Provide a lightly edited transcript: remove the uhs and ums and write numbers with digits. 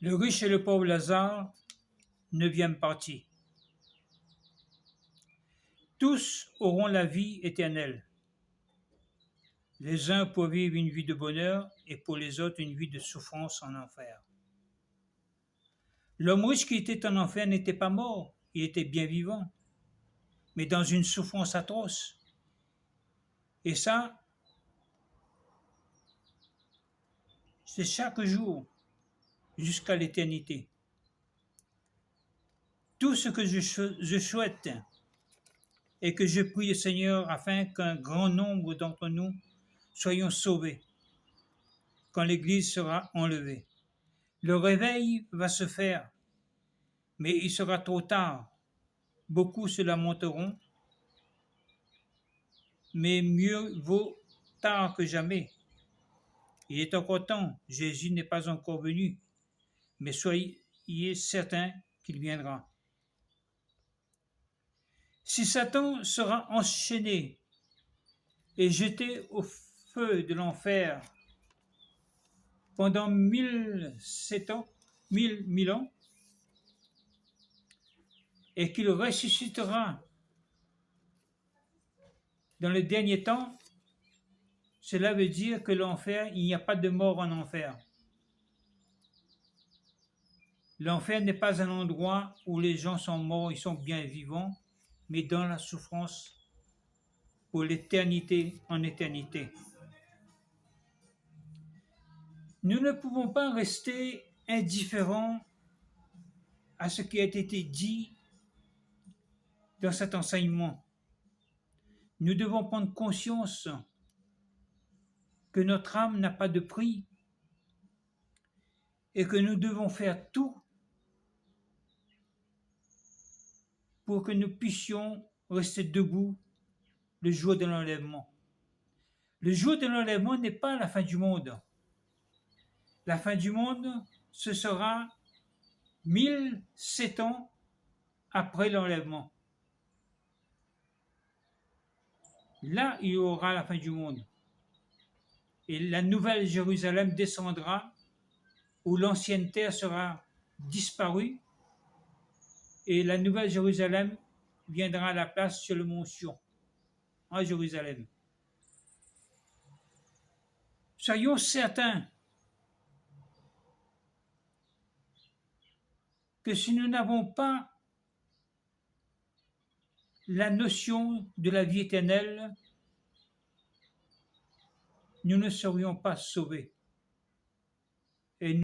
Le riche et le pauvre Lazare, 9e partie. Tous auront la vie éternelle. Les uns pour vivre une vie de bonheur et pour les autres une vie de souffrance en enfer. L'homme riche qui était en enfer n'était pas mort, il était bien vivant, mais dans une souffrance atroce. Et ça, c'est chaque jour jusqu'à l'éternité. Tout ce que je souhaite et que je prie le Seigneur afin qu'un grand nombre d'entre nous soyons sauvés quand l'Église sera enlevée. Le réveil va se faire, mais il sera trop tard. Beaucoup se lamenteront, mais mieux vaut tard que jamais. Il est encore temps, Jésus n'est pas encore venu, mais soyez certains qu'il viendra. Si Satan sera enchaîné et jeté au feu de l'enfer pendant 1007 ans, 1000 ans, et qu'il ressuscitera dans le dernier temps, cela veut dire que l'enfer, il n'y a pas de mort en enfer. L'enfer n'est pas un endroit où les gens sont morts, ils sont bien vivants, mais dans la souffrance pour l'éternité en éternité. Nous ne pouvons pas rester indifférents à ce qui a été dit dans cet enseignement. Nous devons prendre conscience que notre âme n'a pas de prix et que nous devons faire tout pour que nous puissions rester debout le jour de l'enlèvement. Le jour de l'enlèvement n'est pas la fin du monde. La fin du monde, ce sera 1007 ans après l'enlèvement. Là, il y aura la fin du monde. Et la nouvelle Jérusalem descendra, où l'ancienne terre sera disparue, et la nouvelle Jérusalem viendra à la place sur le mont Sion, en Jérusalem. Soyons certains que si nous n'avons pas la notion de la vie éternelle, nous ne serions pas sauvés.